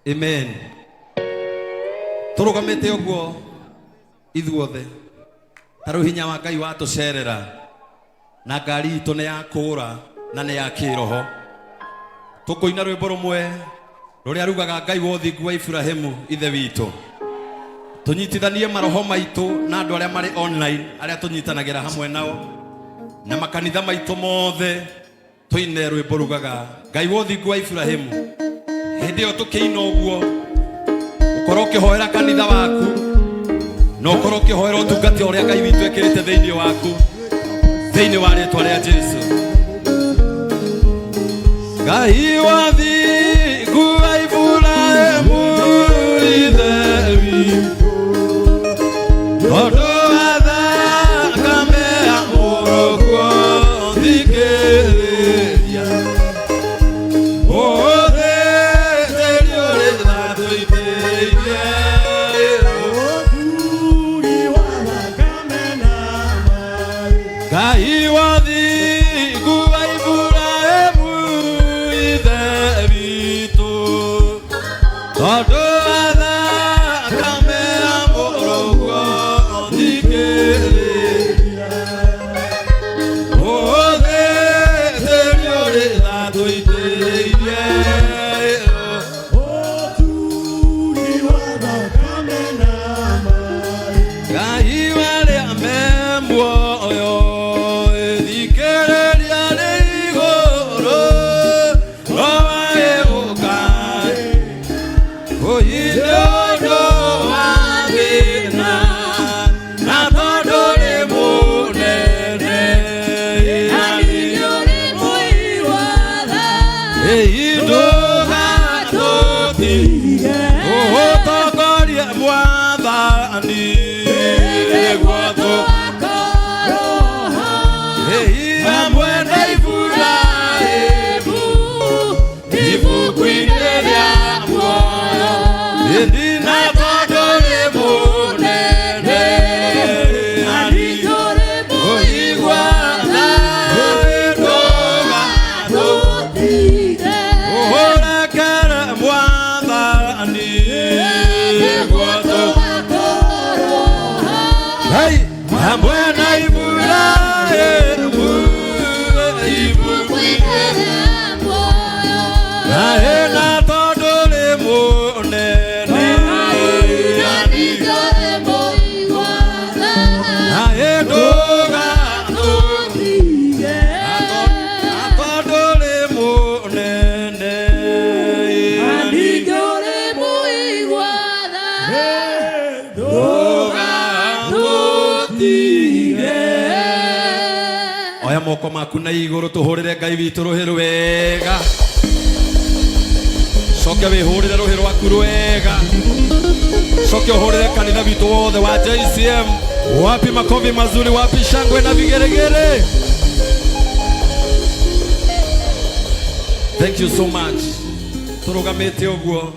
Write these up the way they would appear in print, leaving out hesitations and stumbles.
Amen. Turugamite uguo ithuothe taru hinya wa Ngai watucerera na ngari itu ne yakura na ne ya kiroho tukuina rwimbo rumwe ruria rugaga Ngai wothingu wa Ibrahimu ithe witu tunyitithanie maroho maitu na andu aria mari online aria tunyitanagira hamwe nao na makanitha maitu mothe tuine rwimbo rugaga Ngai wothingu wa Ibrahimu hindi yo tukiina uguo ukoro ukihoera kanitha waku no ukoro ukihoera utungati uria Ngai witu ekirite thiini waku thiini wa ritwa ria Jesu. Ngai wathingu wa Ibrahimu ithe witu tondu wa thakame ya mũrũguo thikĩrĩria Ngai wathingu wa Ibrahimu ithe witu tondu wa thakame ya mũrũguo thikĩrĩria ũthĩtĩri ũrĩ tha tũitĩrĩirie ũturi wa thakame na maaĩ Ngai warĩa me muoyo moko maku na iguru tuhurire Ngai witu ruhi rwega coke wihurire ruhi rwaku rwega coke uhurire kanitha witu wothe wa JCM wapi makofi mazuri wapi shangwe na vigeregere. Thank you so much. Turugamite uguo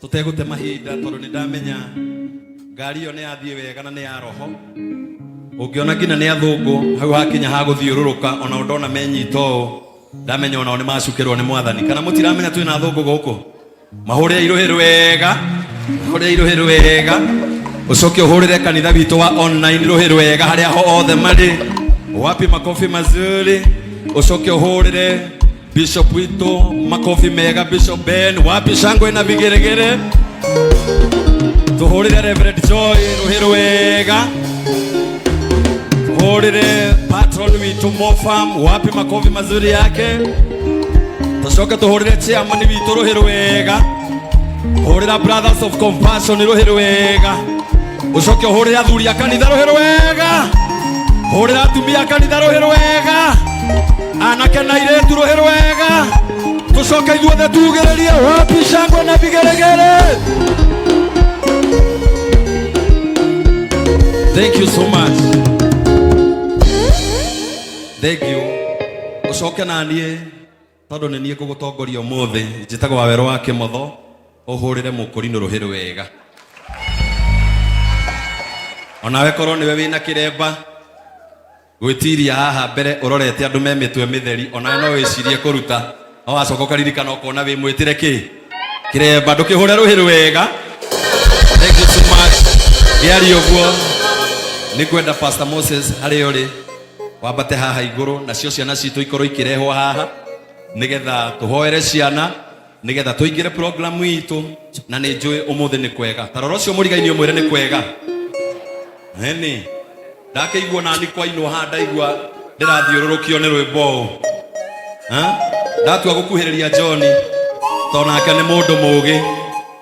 tutegute mahinda tondu ni ndamenya ngari yo ni yathie wega na ni ya roho ungiona ngina ni athungu hau hakinya ha guthiururuka ona ndona menyito ndamenya ona ni macukirwo ni mwathani kana mutiramenya twina athungu guku mahurire iruhi rwega mahurire iruhi rwega ucoke uhurire kanitha witu wa online ruhi rwega haria ho othe mari wapi makofi mazuri ucoke uhurire Bishop witu makofi mega Bishop Ben wapi shangwe na vigeregere tuhurire Reverend Joy ruhi rwega tuhurire patron witu Mofam wapi makofi mazuri yake tucoke tuhurire chairman witu ruhi rwega hurira Brothers of Compassion ruhi rwega ucoke uhurire athuri a kanitha ruhi rwega hurira atumia a kanitha ruhi rwega anake na iretu ruhi rwega tucoke ithuothe tugererie wapi shangwe na vigeregere. Thank you so much. Thank you. Ucoke na nie tondu ni nie kugutongoria umuthi njitagwo Waweru wa Kimotho uhurire mukurino ruhi rwega onawe korwo niwe wina kiremba gwitiria haha mbere urorete andu me mitwe mitheri onawe no wicirie kuruta no wacoka ukaririkana ukona wi mwitire ki kiremba ndukihure ruhiru wega. Thank you so much. Gari oguo ni kwenda Pastor Moses hari uri wambate haha iguru nacio ciana citu ikorwo ikirehwo haha nigetha tuhoere ciana nigetha tuingire program itu na ni njui umuthi ni kwega taroro cio murigaini umwire ni kwega eni ndakeigua nani kwa ino handa igua ndirathiururukio ni rwimbo ndatua gukuhiriria John tonake ni mundu mugi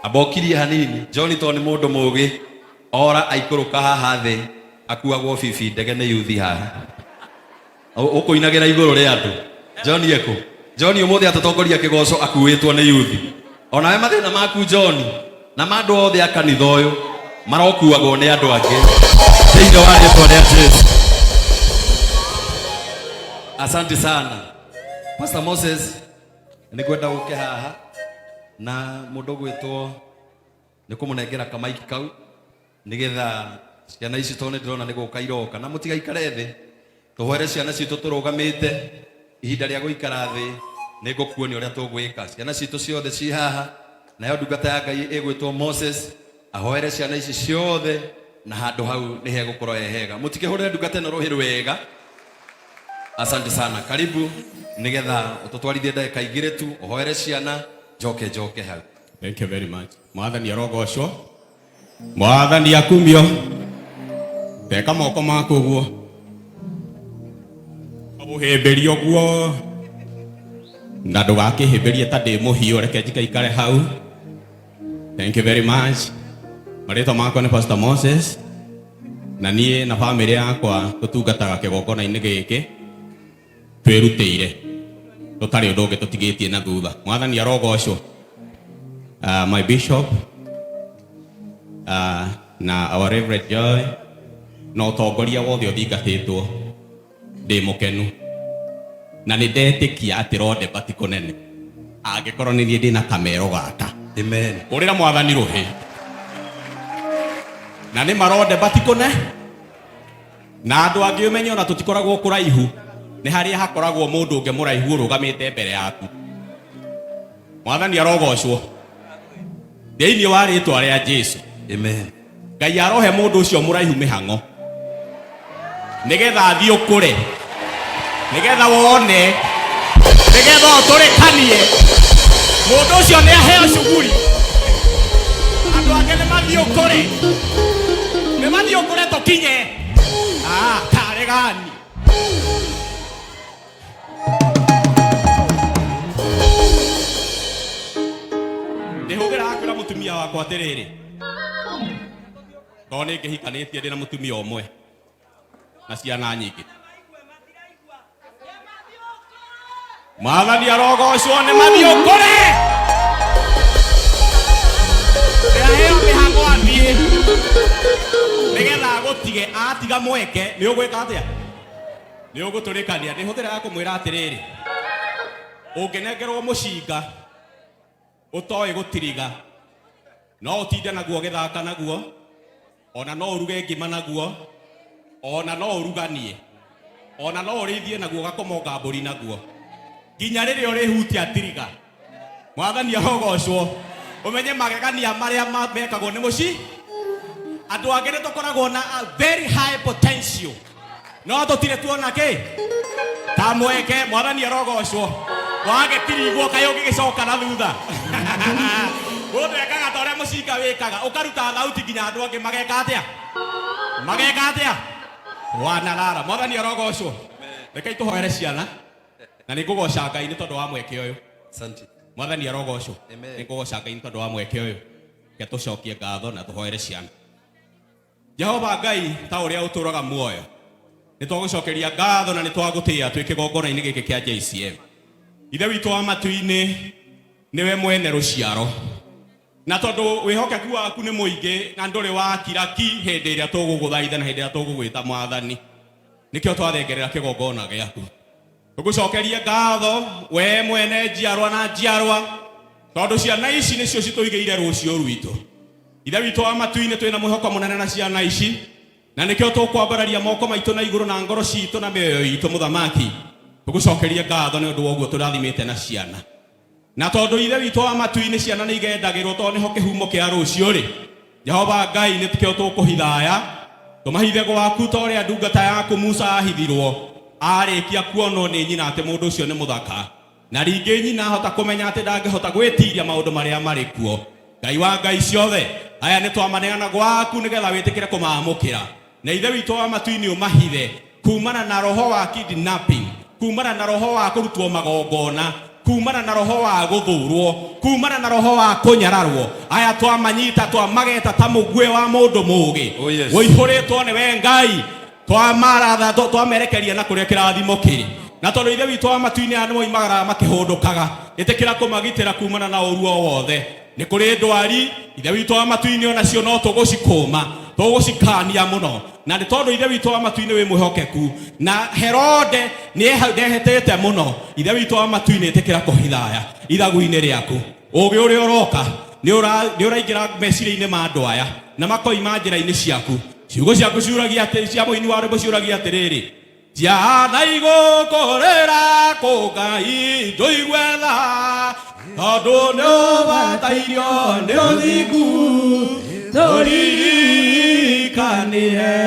abokirie hanini John to ni mundu mugi ora aikuruka haha thi akuagwo bibi ndege ni yuthi haha ukuinagira iguru ri andu John yeko John umuthi atotongoria kigoco akuitwo ni yuthi ona we mathina maku John na mandu othe akanitha uyu marokuagwo ni andu angi thĩinĩ wa rĩĩtwa rĩa Jesu. Asante sana Pastor Moses ni kwenda guke haha na mundu gwitwo ni kumunengera kamaiki kau nigetha ciana ici tone ndirona ni guka iroka na mutigaikare thi tuhoere ciana citu turugamite ihinda ria guikara thi ni ngukuoni uria tugwika ciana citu ciothe ci haha nayo ndungata ya Ngai igwitwo Moses ahoere ciana ici ciothe na handu hau ni hegukorwo hega mutikihurire ndungata no ruhiru wega. Asante sana karibu nigetha ututwarithie ndagika igire tu uhoere ciana njoke hau. Thank you very much. Mwathani arogocwo mwathani akumio teka moko maku guo abuhimbirio guo na ndugakihimbirie ta ndi muhio reke njikaikare hau. Thank you very much. Marito makwa ni Pastor Moses na nie na family yakwa tutungataga kigongona-inĩ gĩkĩ twĩrutĩire tutari undu ungi tutigitie na thutha. Mwathani arogocwo. My bishop na our Reverend Joy no tongoria wothe uthingatitwo ndi mukenu na ni ndetikia ati ronde bati kunene angikorwo ni ndi na kamero gaka. Amen. Urira mwathani ruhi na ni maronde bati kune na andu angi umenye ona tutikoragwo kuraihu ni haria hakoragwo mundu ungi muraihu urugamite mbere yaku. Mwathani arogocwo thĩinĩ wa rĩĩtwa rĩa Jesu. Amen. Ngai arohe mundu ucio muraihu mihango nigetha athii ukure nigetha wone nigetha uturikanie mundu ucio ni aheo cuguri andu ake ni mathii ukure tukinye tare gani ndihugira akwira mutumia wakwa atiriri to ni ngihikanitie ndina mutumia umwe na ciana nyingi. Mwathani arogocwo ni mathii ukure ndaheo mihango athii nigetha agutige atiga mweke ni ugwika atia ni uguturikania. Ndihuthira kumwira atiriri unginengerwo mucinga utoi gutiriga no utinde naguo githaka naguo ona no uruge ngima naguo ona no uruganie ona no urithie naguo gakomonga mburi naguo nginya riria urihutia tiriga. Mwathani arogocwo. Umenye magegania maria mekagwo ni muci andu angi ni tukoragwo na a very high potential no tutire tuona ki ta mweke. Mwathani arogocwo. Wage tirigwo kayo gigicoka na thutha mundu ekaga ta uria mucinga wikaga ukaruta thauti nginya andu angi mageka atia wanarara. Mwathani arogocwo. Reke ituhoere ciana na nikugoca Ngai ni tondu wa mweke uyu. Asante. Mwathani arogocwo. Nikugoca Ngai ni tondu wa mweke uyu. Ke tucokie ngatho na tuhoere ciana. Jehova Ngai ta uria uturaga muoyo ni twagucokeria ngatho na ni twagutia twi kigongona-ini giki kia JCM. Ithe witu wa matu-ini niwe mwene ruciaro na tondu wihokeku waku ni muingi na nduri wa kiraki hindi iria tuguguthaitha na hindi iria tugugwita Mwathani nikio twathengerera kigongona giaku. Tugucokerie ngatho we mwene njiarwa na njiarwa tondu ciana ici nicio cituigeire rucio rwitu. Ithe witu wa matu-ini twina mwihoko munene na ciana ici na nikio tukwambararia moko maitu na iguru na ngoro citu na mioyo itu Muthamaki. Tugucokerie ngatho ni undu wa uguo turathimite na ciana na tondu ithe witũ wa matu-inĩ ciana nĩ igendagĩrwo tondũ nĩho kĩhumo kĩa rũciũ rĩ. Jehova Ngai nĩ tũkĩo tũkũhithaya tũmahithe gwaku ta ũrĩa ndungata yaku Musa ahithirwo arĩkia kuonwo nĩ nyina atĩ mũndũ ũcio nĩ mũthaka, na rĩngĩ nyina ahota kũmenya atĩ ndangĩhota gwĩtiria maũndũ marĩa marĩ kuo. Ngai wa ngai ciothe, aya nĩ twamaneana gwaku nĩgetha wĩtĩkĩre kũmaamũkĩra, na ithe witũ wa matu-inĩ ũmahithe kumana na roho wa kidnapping, kumana na roho wa kũrutwo magongona, kumana na roho wa gũthũrwo, kumana na roho wa kũnyararwo. Aya twamanyita twamageta ta mũguĩ wa mũndũ mũũgĩ ũihũrĩtwo nĩwe Ngai, twamaratha twamerekeria na kũrĩa kĩrathimo kĩrĩ. Na tondũ ithe witũ wa matu-inĩ aya nĩmoimagara makĩhũndũkaga, ĩtĩkĩra kũmagitĩra kumana na ũru o wothe. Nĩ kũrĩ ndwari ithe witũ wa matu-inĩ onacio no tũgũcikũma, tũgũcikania mũno, na nĩ tondũ ithe witũ wa matu-inĩ wĩ mwĩhokeku, na Herode nĩehetete mũno. Ithe witũ wa matu-inĩ ĩtĩkĩra kũhithaya ithagu-inĩ rĩaku. Ũgĩ ũrĩa ũroka nĩ ũraingĩra meciria-inĩ ma andũ aya na makoima njĩra-inĩ ciaku. Ciugo ciaku ciuragia atĩ cia mũini wa rwĩmbo ciuragia atĩrĩrĩ, ciana igũkũrĩra kũngai tũigue tha, tondũ nĩũbatairio nĩ ũthingu tũririkanĩre